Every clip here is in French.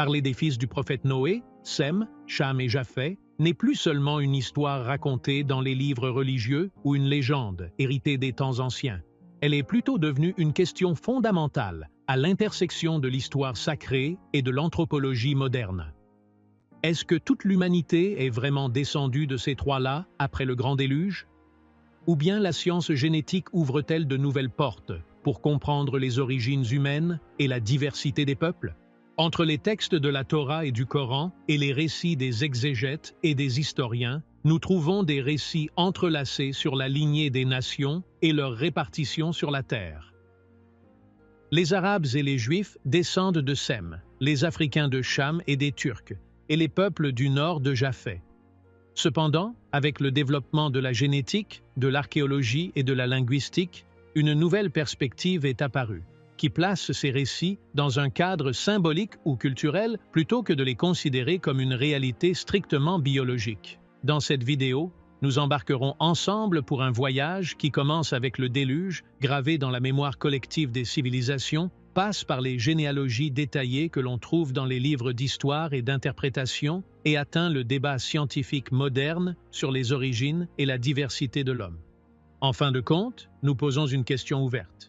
Parler des fils du prophète Noé, Sem, Cham et Japheth, n'est plus seulement une histoire racontée dans les livres religieux ou une légende héritée des temps anciens. Elle est plutôt devenue une question fondamentale à l'intersection de l'histoire sacrée et de l'anthropologie moderne. Est-ce que toute l'humanité est vraiment descendue de ces trois-là après le grand déluge? Ou bien la science génétique ouvre-t-elle de nouvelles portes pour comprendre les origines humaines et la diversité des peuples? Entre les textes de la Torah et du Coran et les récits des exégètes et des historiens, nous trouvons des récits entrelacés sur la lignée des nations et leur répartition sur la terre. Les Arabes et les Juifs descendent de Sem, les Africains de Cham et des Turcs, et les peuples du nord de Japheth. Cependant, avec le développement de la génétique, de l'archéologie et de la linguistique, une nouvelle perspective est apparue, qui place ces récits dans un cadre symbolique ou culturel plutôt que de les considérer comme une réalité strictement biologique. Dans cette vidéo, nous embarquerons ensemble pour un voyage qui commence avec le déluge, gravé dans la mémoire collective des civilisations, passe par les généalogies détaillées que l'on trouve dans les livres d'histoire et d'interprétation et atteint le débat scientifique moderne sur les origines et la diversité de l'homme. En fin de compte, nous posons une question ouverte.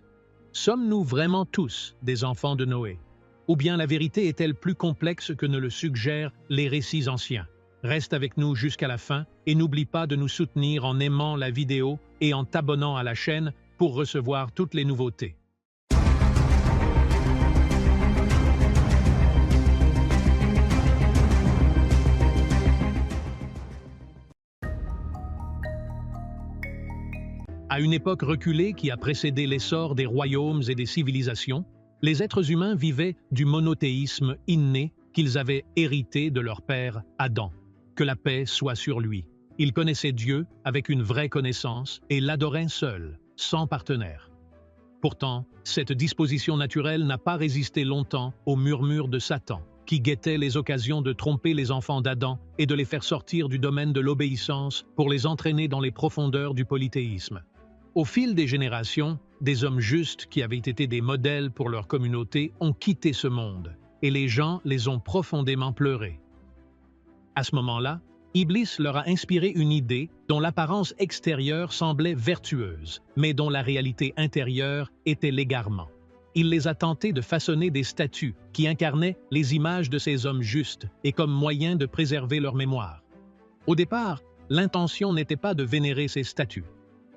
Sommes-nous vraiment tous des enfants de Noé? Ou bien la vérité est-elle plus complexe que ne le suggèrent les récits anciens? Reste avec nous jusqu'à la fin et n'oublie pas de nous soutenir en aimant la vidéo et en t'abonnant à la chaîne pour recevoir toutes les nouveautés. À une époque reculée qui a précédé l'essor des royaumes et des civilisations, les êtres humains vivaient du monothéisme inné qu'ils avaient hérité de leur père Adam. Que la paix soit sur lui. Ils connaissaient Dieu avec une vraie connaissance et l'adoraient seul, sans partenaire. Pourtant, cette disposition naturelle n'a pas résisté longtemps aux murmures de Satan, qui guettait les occasions de tromper les enfants d'Adam et de les faire sortir du domaine de l'obéissance pour les entraîner dans les profondeurs du polythéisme. Au fil des générations, des hommes justes qui avaient été des modèles pour leur communauté ont quitté ce monde, et les gens les ont profondément pleurés. À ce moment-là, Iblis leur a inspiré une idée dont l'apparence extérieure semblait vertueuse, mais dont la réalité intérieure était l'égarement. Il les a tentés de façonner des statues qui incarnaient les images de ces hommes justes et comme moyen de préserver leur mémoire. Au départ, l'intention n'était pas de vénérer ces statues.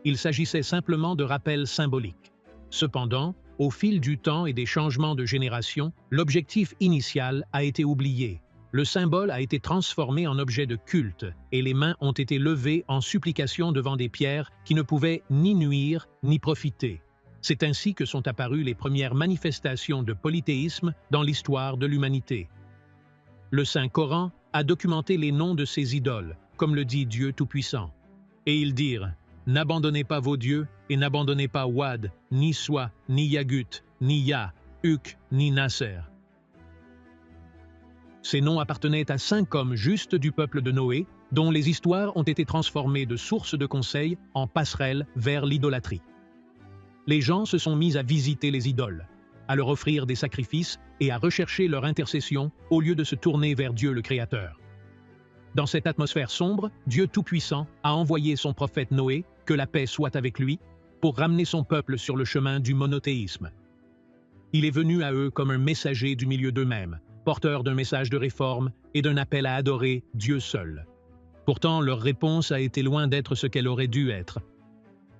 Il s'agissait simplement de rappels symboliques. Cependant, au fil du temps et des changements de génération, l'objectif initial a été oublié. Le symbole a été transformé en objet de culte et les mains ont été levées en supplication devant des pierres qui ne pouvaient ni nuire ni profiter. C'est ainsi que sont apparues les premières manifestations de polythéisme dans l'histoire de l'humanité. Le Saint-Coran a documenté les noms de ces idoles, comme le dit Dieu Tout-Puissant. Et ils dirent « N'abandonnez pas vos dieux et n'abandonnez pas Wad, ni Swa, ni Yagut, ni Ya, Uk, ni Nasser. » Ces noms appartenaient à 5 hommes justes du peuple de Noé, dont les histoires ont été transformées de sources de conseils en passerelles vers l'idolâtrie. Les gens se sont mis à visiter les idoles, à leur offrir des sacrifices et à rechercher leur intercession au lieu de se tourner vers Dieu le Créateur. Dans cette atmosphère sombre, Dieu Tout-Puissant a envoyé son prophète Noé, que la paix soit avec lui, pour ramener son peuple sur le chemin du monothéisme. Il est venu à eux comme un messager du milieu d'eux-mêmes, porteur d'un message de réforme et d'un appel à adorer Dieu seul. Pourtant, leur réponse a été loin d'être ce qu'elle aurait dû être.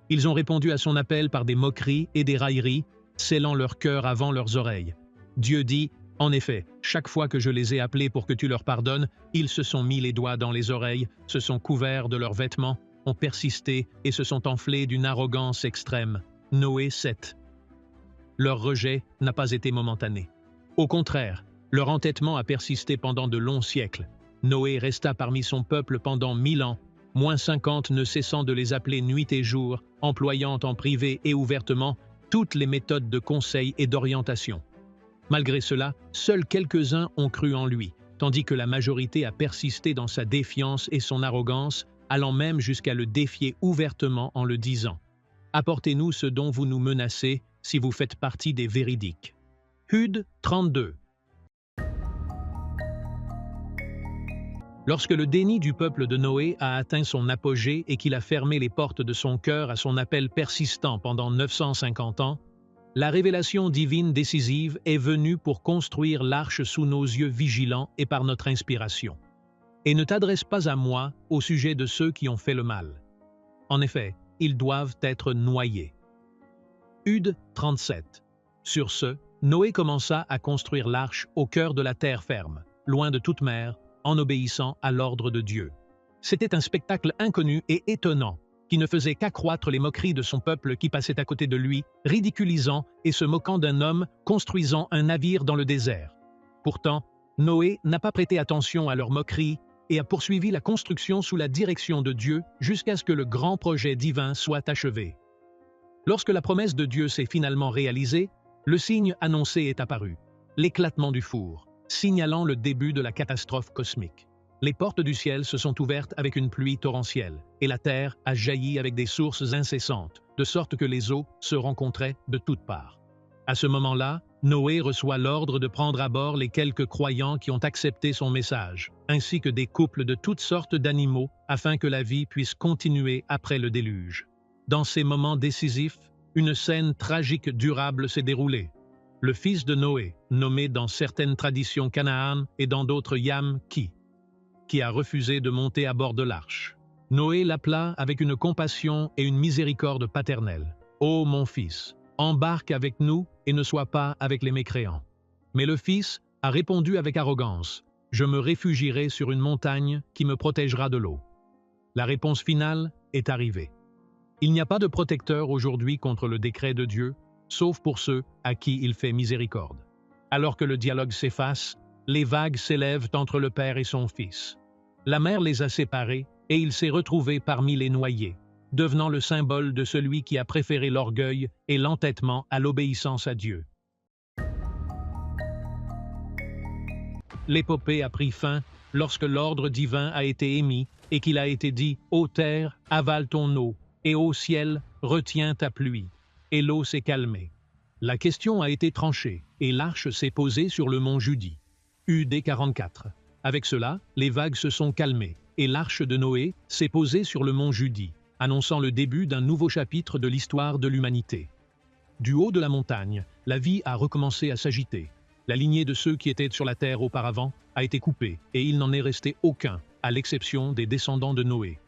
Ils ont répondu à son appel par des moqueries et des railleries, scellant leur cœur avant leurs oreilles. Dieu dit, « En effet, chaque fois que je les ai appelés pour que tu leur pardonnes, ils se sont mis les doigts dans les oreilles, se sont couverts de leurs vêtements, ont persisté et se sont enflés d'une arrogance extrême. » Noé 7. Leur rejet n'a pas été momentané. Au contraire, leur entêtement a persisté pendant de longs siècles. Noé resta parmi son peuple pendant 1000 ans, moins 50 ne cessant de les appeler nuit et jour, employant en privé et ouvertement toutes les méthodes de conseil et d'orientation. Malgré cela, seuls quelques-uns ont cru en lui, tandis que la majorité a persisté dans sa défiance et son arrogance, allant même jusqu'à le défier ouvertement en le disant « Apportez-nous ce dont vous nous menacez si vous faites partie des véridiques. » Hud 32. Lorsque le déni du peuple de Noé a atteint son apogée et qu'il a fermé les portes de son cœur à son appel persistant pendant 950 ans, la révélation divine décisive est venue pour construire l'arche sous nos yeux vigilants et par notre inspiration. Et ne t'adresse pas à moi au sujet de ceux qui ont fait le mal. En effet, ils doivent être noyés. Jude 37. Sur ce, Noé commença à construire l'arche au cœur de la terre ferme, loin de toute mer, en obéissant à l'ordre de Dieu. C'était un spectacle inconnu et étonnant, qui ne faisait qu'accroître les moqueries de son peuple qui passait à côté de lui, ridiculisant et se moquant d'un homme construisant un navire dans le désert. Pourtant, Noé n'a pas prêté attention à leurs moqueries et a poursuivi la construction sous la direction de Dieu jusqu'à ce que le grand projet divin soit achevé. Lorsque la promesse de Dieu s'est finalement réalisée, le signe annoncé est apparu, l'éclatement du four, signalant le début de la catastrophe cosmique. Les portes du ciel se sont ouvertes avec une pluie torrentielle, et la terre a jailli avec des sources incessantes, de sorte que les eaux se rencontraient de toutes parts. À ce moment-là, Noé reçoit l'ordre de prendre à bord les quelques croyants qui ont accepté son message, ainsi que des couples de toutes sortes d'animaux, afin que la vie puisse continuer après le déluge. Dans ces moments décisifs, une scène tragique durable s'est déroulée. Le fils de Noé, nommé dans certaines traditions Canaan et dans d'autres Yam, qui a refusé de monter à bord de l'arche. Noé l'appela avec une compassion et une miséricorde paternelle. « Ô mon fils, embarque avec nous et ne sois pas avec les mécréants. » Mais le fils a répondu avec arrogance. « Je me réfugierai sur une montagne qui me protégera de l'eau. » La réponse finale est arrivée. Il n'y a pas de protecteur aujourd'hui contre le décret de Dieu, sauf pour ceux à qui il fait miséricorde. Alors que le dialogue s'efface, les vagues s'élèvent entre le Père et son Fils. La mer les a séparés et il s'est retrouvé parmi les noyés, devenant le symbole de celui qui a préféré l'orgueil et l'entêtement à l'obéissance à Dieu. L'épopée a pris fin lorsque l'ordre divin a été émis et qu'il a été dit « Ô terre, avale ton eau, et ô ciel, retiens ta pluie. » Et l'eau s'est calmée. La question a été tranchée, et l'arche s'est posée sur le mont Judi. UD 44. Avec cela, les vagues se sont calmées, et l'arche de Noé s'est posée sur le mont Judi, annonçant le début d'un nouveau chapitre de l'histoire de l'humanité. Du haut de la montagne, la vie a recommencé à s'agiter. La lignée de ceux qui étaient sur la terre auparavant a été coupée, et il n'en est resté aucun, à l'exception des descendants de Noé.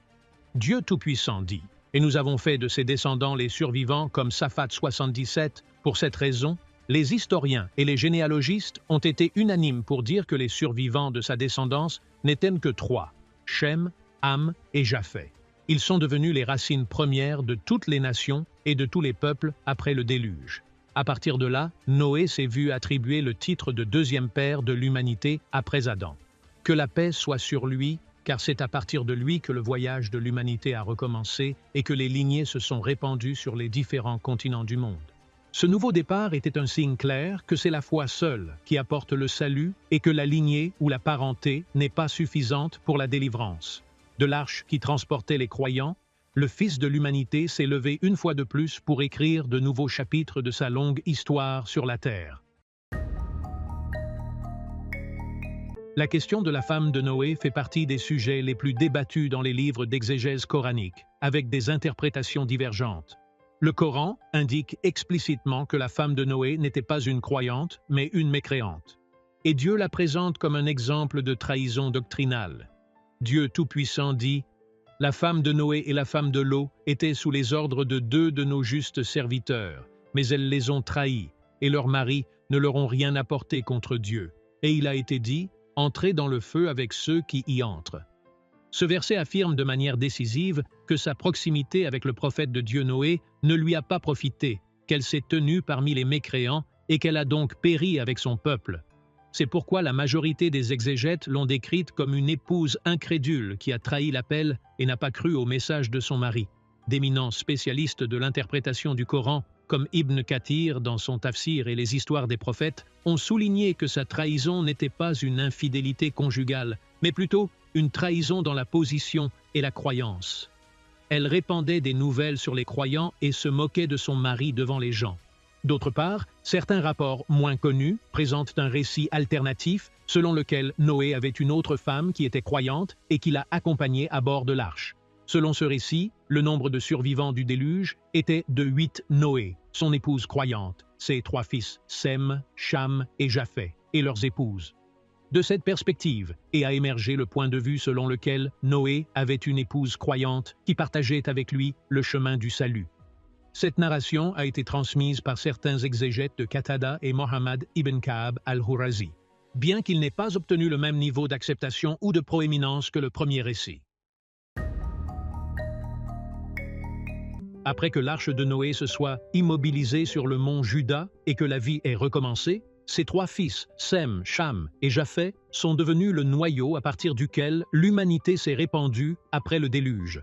Dieu Tout-Puissant dit: « Et nous avons fait de ses descendants les survivants comme Saphat 77. Pour cette raison, les historiens et les généalogistes ont été unanimes pour dire que les survivants de sa descendance n'étaient que trois, Shem, Ham et Japheth. Ils sont devenus les racines premières de toutes les nations et de tous les peuples après le déluge. À partir de là, Noé s'est vu attribuer le titre de deuxième père de l'humanité après Adam. Que la paix soit sur lui, car c'est à partir de lui que le voyage de l'humanité a recommencé et que les lignées se sont répandues sur les différents continents du monde. Ce nouveau départ était un signe clair que c'est la foi seule qui apporte le salut et que la lignée ou la parenté n'est pas suffisante pour la délivrance. De l'arche qui transportait les croyants, le Fils de l'humanité s'est levé une fois de plus pour écrire de nouveaux chapitres de sa longue histoire sur la terre. La question de la femme de Noé fait partie des sujets les plus débattus dans les livres d'exégèse coranique, avec des interprétations divergentes. Le Coran indique explicitement que la femme de Noé n'était pas une croyante, mais une mécréante. Et Dieu la présente comme un exemple de trahison doctrinale. Dieu Tout-Puissant dit: « La femme de Noé et la femme de Lot étaient sous les ordres de deux de nos justes serviteurs, mais elles les ont trahis, et leurs maris ne leur ont rien apporté contre Dieu. Et il a été dit: « Entrez dans le feu avec ceux qui y entrent. » Ce verset affirme de manière décisive que sa proximité avec le prophète de Dieu Noé ne lui a pas profité, qu'elle s'est tenue parmi les mécréants et qu'elle a donc péri avec son peuple. C'est pourquoi la majorité des exégètes l'ont décrite comme une épouse incrédule qui a trahi l'appel et n'a pas cru au message de son mari. D'éminents spécialistes de l'interprétation du Coran, comme Ibn Kathir dans son Tafsir et les histoires des prophètes, ont souligné que sa trahison n'était pas une infidélité conjugale, mais plutôt une trahison dans la position et la croyance. Elle répandait des nouvelles sur les croyants et se moquait de son mari devant les gens. D'autre part, certains rapports moins connus présentent un récit alternatif selon lequel Noé avait une autre femme qui était croyante et qui l'a accompagné à bord de l'arche. Selon ce récit, le nombre de survivants du déluge était de 8 Noé, son épouse croyante, ses 3 fils Sem, Cham et Japheth, et leurs épouses. De cette perspective a émergé le point de vue selon lequel Noé avait une épouse croyante qui partageait avec lui le chemin du salut. Cette narration a été transmise par certains exégètes de Qatada et Mohammed ibn Ka'b al-Hurazi, bien qu'il n'ait pas obtenu le même niveau d'acceptation ou de proéminence que le premier récit. Après que l'arche de Noé se soit immobilisée sur le mont Juda et que la vie ait recommencé, ses 3 fils, Sem, Cham et Japheth, sont devenus le noyau à partir duquel l'humanité s'est répandue après le déluge.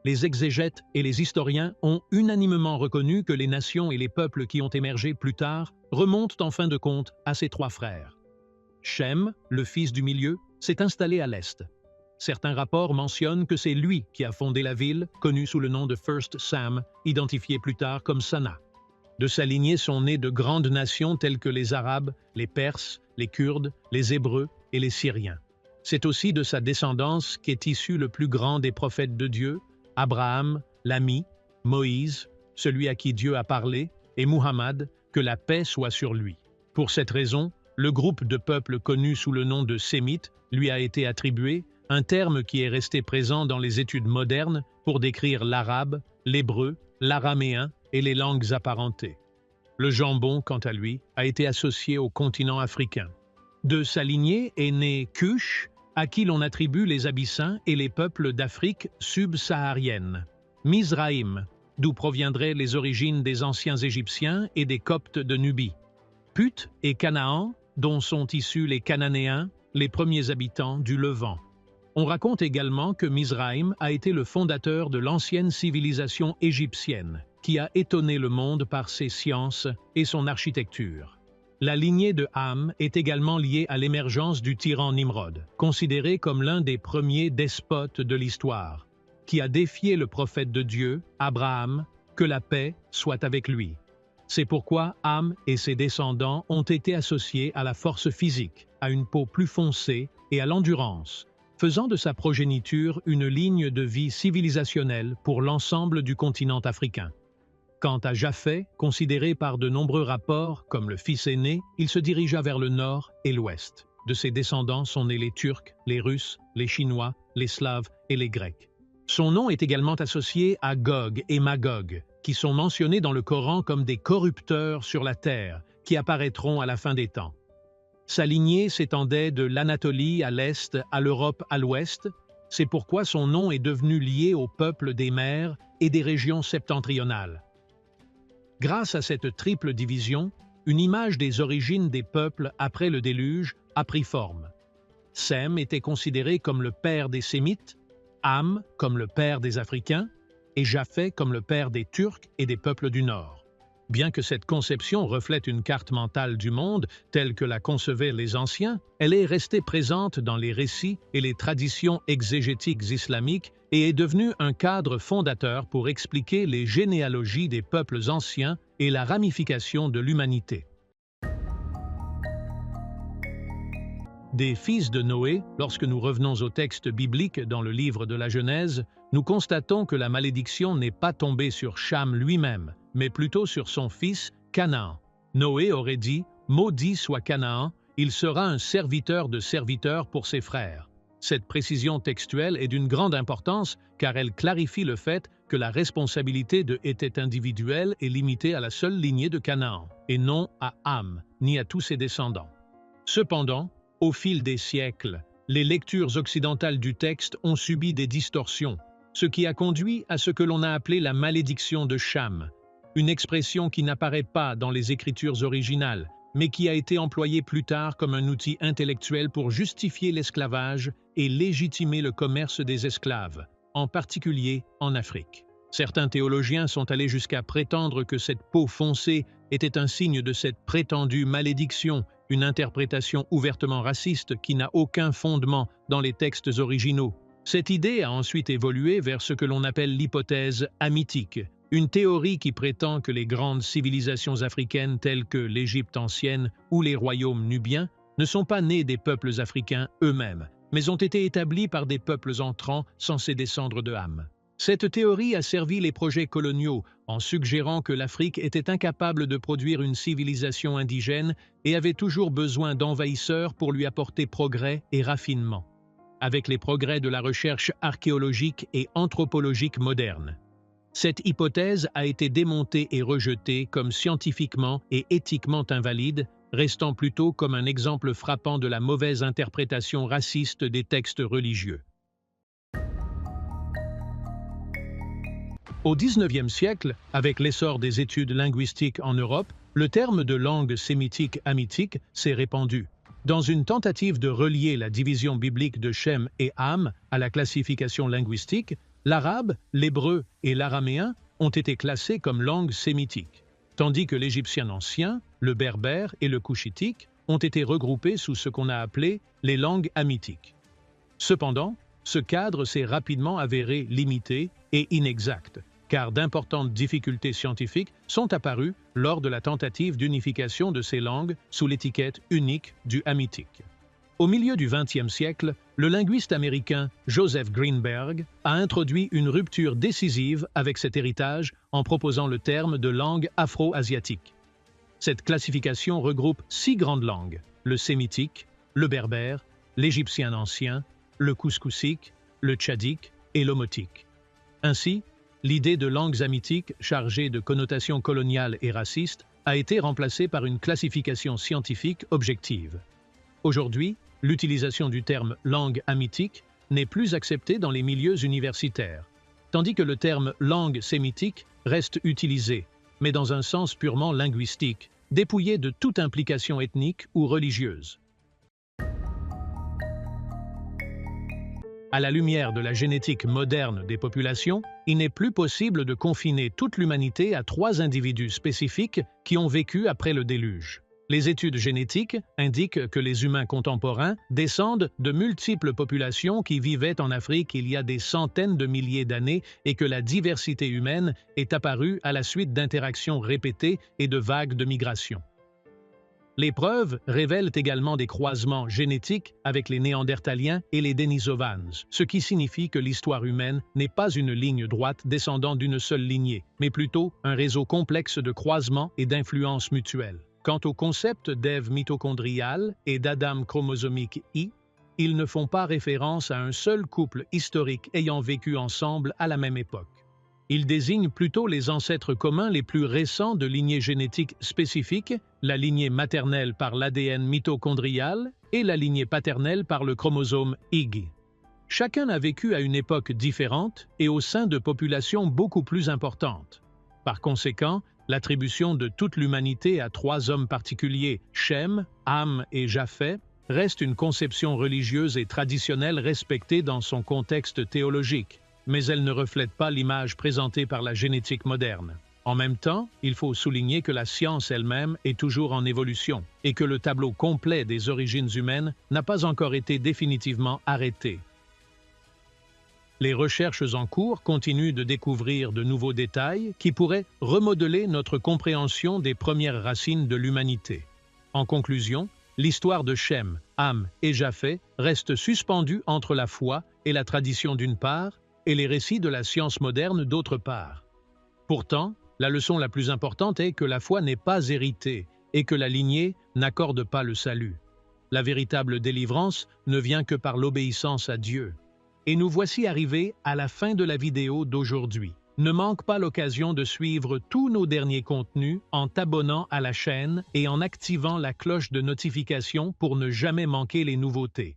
Les exégètes et les historiens ont unanimement reconnu que les nations et les peuples qui ont émergé plus tard remontent en fin de compte à ses 3 frères. Shem, le fils du milieu, s'est installé à l'est. Certains rapports mentionnent que c'est lui qui a fondé la ville, connue sous le nom de First Sam, identifiée plus tard comme Sana. De sa lignée sont nées de grandes nations telles que les Arabes, les Perses, les Kurdes, les Hébreux et les Syriens. C'est aussi de sa descendance qu'est issu le plus grand des prophètes de Dieu, Abraham, l'ami, Moïse, celui à qui Dieu a parlé, et Muhammad, que la paix soit sur lui. Pour cette raison, le groupe de peuples connu sous le nom de Sémites lui a été attribué, un terme qui est resté présent dans les études modernes pour décrire l'arabe, l'hébreu, l'araméen et les langues apparentées. Le jambon, quant à lui, a été associé au continent africain. De sa lignée est né Cush, à qui l'on attribue les Abyssins et les peuples d'Afrique subsaharienne. Mizraïm, d'où proviendraient les origines des anciens Égyptiens et des Coptes de Nubie. Put et Canaan, dont sont issus les Cananéens, les premiers habitants du Levant. On raconte également que Mizraïm a été le fondateur de l'ancienne civilisation égyptienne, qui a étonné le monde par ses sciences et son architecture. La lignée de Ham est également liée à l'émergence du tyran Nimrod, considéré comme l'un des premiers despotes de l'histoire, qui a défié le prophète de Dieu, Abraham, que la paix soit avec lui. C'est pourquoi Ham et ses descendants ont été associés à la force physique, à une peau plus foncée et à l'endurance, faisant de sa progéniture une ligne de vie civilisationnelle pour l'ensemble du continent africain. Quant à Japheth, considéré par de nombreux rapports comme le fils aîné, il se dirigea vers le nord et l'ouest. De ses descendants sont nés les Turcs, les Russes, les Chinois, les Slaves et les Grecs. Son nom est également associé à Gog et Magog, qui sont mentionnés dans le Coran comme des corrupteurs sur la terre, qui apparaîtront à la fin des temps. Sa lignée s'étendait de l'Anatolie à l'est à l'Europe à l'ouest, c'est pourquoi son nom est devenu lié au peuple des mers et des régions septentrionales. Grâce à cette triple division, une image des origines des peuples après le déluge a pris forme. Sem était considéré comme le père des Sémites, Ham comme le père des Africains et Japheth comme le père des Turcs et des peuples du Nord. Bien que cette conception reflète une carte mentale du monde telle que la concevaient les anciens, elle est restée présente dans les récits et les traditions exégétiques islamiques et est devenue un cadre fondateur pour expliquer les généalogies des peuples anciens et la ramification de l'humanité. Des fils de Noé, lorsque nous revenons au texte biblique dans le livre de la Genèse, nous constatons que la malédiction n'est pas tombée sur Cham lui-même, mais plutôt sur son fils Canaan. Noé aurait dit « Maudit soit Canaan, il sera un serviteur de serviteurs pour ses frères ». Cette précision textuelle est d'une grande importance car elle clarifie le fait que la responsabilité de était individuelle et limitée à la seule lignée de Canaan, et non à Ham, ni à tous ses descendants. Cependant, au fil des siècles, les lectures occidentales du texte ont subi des distorsions, ce qui a conduit à ce que l'on a appelé la malédiction de Cham, une expression qui n'apparaît pas dans les écritures originales, mais qui a été employée plus tard comme un outil intellectuel pour justifier l'esclavage et légitimer le commerce des esclaves, en particulier en Afrique. Certains théologiens sont allés jusqu'à prétendre que cette peau foncée était un signe de cette prétendue malédiction, une interprétation ouvertement raciste qui n'a aucun fondement dans les textes originaux. Cette idée a ensuite évolué vers ce que l'on appelle l'hypothèse hamitique, une théorie qui prétend que les grandes civilisations africaines telles que l'Égypte ancienne ou les royaumes nubiens ne sont pas nés des peuples africains eux-mêmes, mais ont été établis par des peuples entrants censés descendre de Ham. Cette théorie a servi les projets coloniaux en suggérant que l'Afrique était incapable de produire une civilisation indigène et avait toujours besoin d'envahisseurs pour lui apporter progrès et raffinement. Avec les progrès de la recherche archéologique et anthropologique moderne, cette hypothèse a été démontée et rejetée comme scientifiquement et éthiquement invalide, restant plutôt comme un exemple frappant de la mauvaise interprétation raciste des textes religieux. Au XIXe siècle, avec l'essor des études linguistiques en Europe, le terme de langue sémitique-hamitique s'est répandu. Dans une tentative de relier la division biblique de Shem et Ham à la classification linguistique, l'arabe, l'hébreu et l'araméen ont été classés comme langues sémitiques, tandis que l'égyptien ancien, le berbère et le couchitique ont été regroupés sous ce qu'on a appelé les langues hamitiques. Cependant, ce cadre s'est rapidement avéré limité et inexact, car d'importantes difficultés scientifiques sont apparues lors de la tentative d'unification de ces langues sous l'étiquette unique du hamitique. Au milieu du XXe siècle, le linguiste américain Joseph Greenberg a introduit une rupture décisive avec cet héritage en proposant le terme de langue afro-asiatique. Cette classification regroupe 6 grandes langues, le sémitique, le berbère, l'égyptien ancien, le couscousique, le tchadique et l'omotique. Ainsi, l'idée de langues hamitiques chargée de connotations coloniales et racistes a été remplacée par une classification scientifique objective. Aujourd'hui, l'utilisation du terme langue hamitique n'est plus acceptée dans les milieux universitaires, tandis que le terme langue sémitique reste utilisé, mais dans un sens purement linguistique, dépouillé de toute implication ethnique ou religieuse. À la lumière de la génétique moderne des populations, il n'est plus possible de confiner toute l'humanité à 3 individus spécifiques qui ont vécu après le déluge. Les études génétiques indiquent que les humains contemporains descendent de multiples populations qui vivaient en Afrique il y a des centaines de milliers d'années et que la diversité humaine est apparue à la suite d'interactions répétées et de vagues de migration. Les preuves révèlent également des croisements génétiques avec les Néandertaliens et les Denisovans, ce qui signifie que l'histoire humaine n'est pas une ligne droite descendant d'une seule lignée, mais plutôt un réseau complexe de croisements et d'influences mutuelles. Quant au concept d'Ève mitochondriale et d'Adam chromosomique I, ils ne font pas référence à un seul couple historique ayant vécu ensemble à la même époque. Ils désignent plutôt les ancêtres communs les plus récents de lignées génétiques spécifiques, la lignée maternelle par l'ADN mitochondrial et la lignée paternelle par le chromosome IG. Chacun a vécu à une époque différente et au sein de populations beaucoup plus importantes. Par conséquent, l'attribution de toute l'humanité à 3 hommes particuliers, Shem, Ham et Japhet, reste une conception religieuse et traditionnelle respectée dans son contexte théologique, mais elle ne reflète pas l'image présentée par la génétique moderne. En même temps, il faut souligner que la science elle-même est toujours en évolution et que le tableau complet des origines humaines n'a pas encore été définitivement arrêté. Les recherches en cours continuent de découvrir de nouveaux détails qui pourraient remodeler notre compréhension des premières racines de l'humanité. En conclusion, l'histoire de Shem, Ham et Japhet reste suspendue entre la foi et la tradition d'une part et les récits de la science moderne d'autre part. Pourtant, la leçon la plus importante est que la foi n'est pas héritée et que la lignée n'accorde pas le salut. La véritable délivrance ne vient que par l'obéissance à Dieu. Et nous voici arrivés à la fin de la vidéo d'aujourd'hui. Ne manque pas l'occasion de suivre tous nos derniers contenus en t'abonnant à la chaîne et en activant la cloche de notification pour ne jamais manquer les nouveautés.